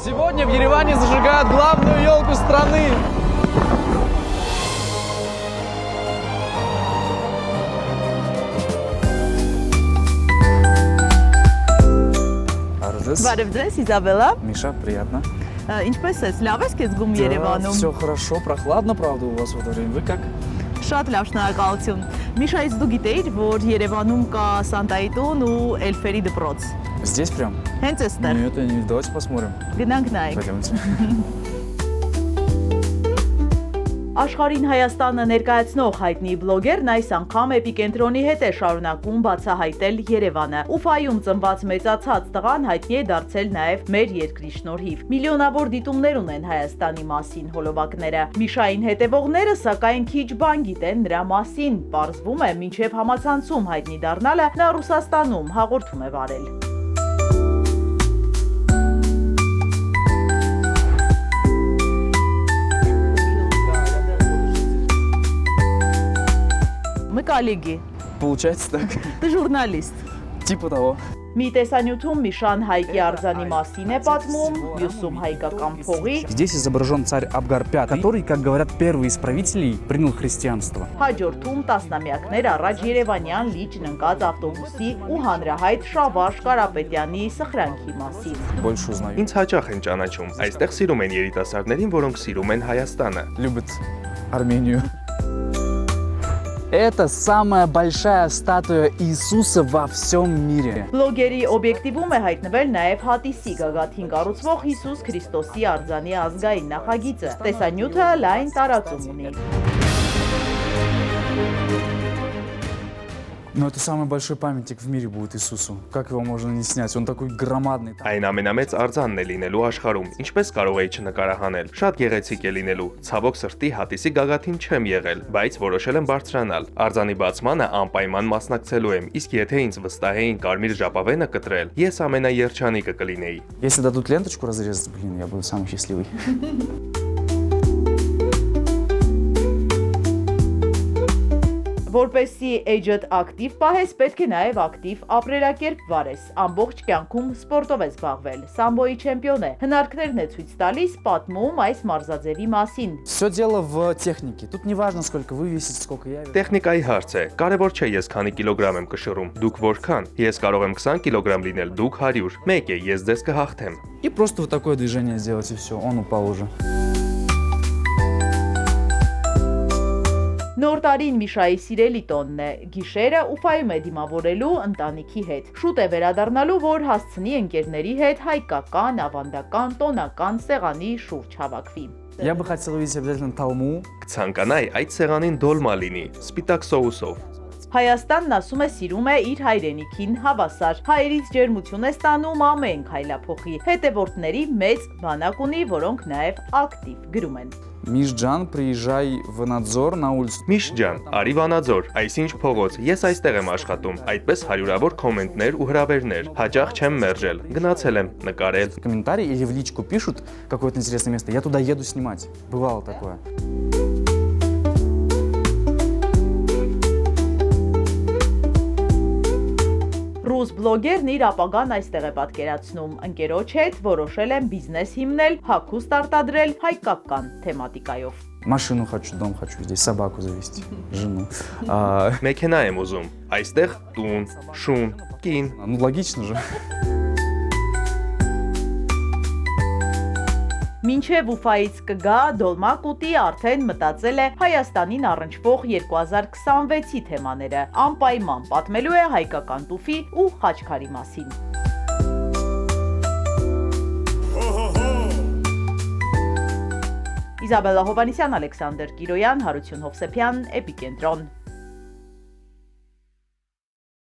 Сегодня в Ереване зажигают главную елку страны. Բարև ձեզ, Իզաբելլա։ Миша, приятно. Ինչպես ես, լավ ես քեզ զգում Երևանում։ Все хорошо, прохладно, правда, у вас в это время. Вы как? Շատ լավ, շնորհակալություն։ Միշա, իսկ դու գիտեիր, որ Երևանում կա Սանտայի տուն ու Էլֆերի դպրոց։ Здесь прям? Հենց էստեղ։ Нет, давайте посмотрим. Գնանք նայենք։ Пойдемте. Աշխարհին Հայաստանը ներկայացնող հայտնի բլոգերն այս անգամ Էպիկենտրոնի հետ է շարունակում բացահայտել Երևանը։ Ուֆայում ծնված մեծացած տղան հայտնի է դարձել նաև մեր երկրի շնորհիվ։ Միլիոնավոր դիտումներ ունեն Հայաստանի մասին հոլովակները։ Միշային հետևողները սակայն քիչ բան գիտեն նրա մասին։ Պարզվում է, մինչև համացանցում հայտնի դառնալը նա Ռուսաստանում հաղորդում է վարել։ Мы коллеги. Получается так? Ты журналист. Типа того. Մի տեսանյութում Միշան Հայկի արձանի մասին է պատմում, մյուսում հայկական փողի։ Здесь изображен царь Абгар V, который, как говорят, первый из правителей принял христианство. Հաջորդում տասնամյակներ առաջ Երևանյան լիճն ընկած ավտոբուսի ու հանրահայտ Շավարժ Կարապետյանի սխրանքի մասին։ Больше узнаю. Ինձ հաճախ են ճանաչում։ Այստեղ սիրում են երիտասարդներին, որոնք սիրում են Հայաստանը։ Любит Армению. Это самая большая статуя Иисуса во всем мире. Բլոգերի օբյեկտիվում է հայտնվել նաև հատիսի գագաթին կառուցվող Հիսուս Քրիստոսի արձանի ազգային նախագիծը։ Տեսանյութը լայն տարածում ունի։ Но это самый большой памятник в мире будет Иисусу. Как его можно не снять? Он такой громадный. Այն ամենամեծ արձանն է լինելու աշխարհում։ Ինչպես կարող էի չնկարահանել։ Շատ գեղեցիկ է լինելու։ Ցավոք սրտի հատիսի գագաթին չեմ եղել, բայց որոշել եմ բարձրանալ։ Արձանի бацмանը անպայման մասնակցելու եմ, իսկ եթե ինձ վստահեին կարմիր ժապավենը կտրել, ես ամենաերջանիկը կլինեի։ Если дадут ленточку разрезать, блин, я буду самый счастливый. Որպեսզի էջդ ակտիվ պահես, պետք է նաև ակտիվ ապրելակերպ վարես։ Ամբողջ կյանքում սպորտով ես զբաղվել։ Սամբոյի չեմպիոն է։ Հնարքներն է ցույց տալիս պատմում այս մարզաձևի մասին։ Все дело в технике. Тут не важно, сколько вы весите, сколько я вешу. Տեխնիկայի հարց է։ Կարևոր չէ ես քանի կիլոգրամ եմ կշռում, դուք որքան։ Ես կարող եմ 20 կիլոգրամ լինել, դուք 100։ Մեկ է, ես ձեզ կհաղթեմ։ И просто вот такое движение сделать, и все. Он упал уже. Նոր տարին Միշայի սիրելի տոնն է։ Գիշերը Ուֆայում է դիմավորելու ընտանիքի հետ։ Շուտ է վերադառնալու, որ հասցնի ընկերների հետ հայկական, ավանդական, տոնական սեղանի շուրջ հավաքվի։ Я бы хотел увидеть обязательно талму. Կցանկանայի այդ սեղանին դոլմա լինի, սպիտակ սոուսով։ Հայաստանն ասում է սիրում է իր հայրենիքին հավասար։ Հայերից ջերմություն է ստանում ամեն քայլափոխի։ Հետևորդների մեծ բանակ ունի, որոնք նաև ակտիվ գրում են։ Мишджан, приезжай в Надзор на улицу. Միշ ջան, արի Վանաձոր, այսինչ փողոց, ես այստեղ եմ աշխատում, այդպես հարյուրավոր կոմենտներ ու հրավերներ, հաճախ չեմ մերժել, գնացել եմ, նկարել։ В комментарии или в личку пишут какое-то интересное место, я туда еду снимать. Бывало такое. Ռուս բլոգերն իր ապագան այստեղ է պատկերացնում։ Ընկերոջ հետ որոշել են բիզնես հիմնել, հագուստ արտադրել հայկական թեմատիկայով։ Машину хочу, дом хочу, здесь собаку завести, жену. Մեքենա եմ ուզում, այստեղ տուն, շուն, կին։ Ну, логично же. Մինչև Ուֆայից կգա Դոլմա կուտի արդեն մտածել է Հայաստանին առնչվող 2026-ի թեմաները, անպայման պատմելու է հայկական տուֆի ու խաչքարի մասին։ Իզաբելլա Հովանեսյան, Ալեքսանդր Կիրոյան, Հարություն Հովսեփյան, Էպիկենտրոն։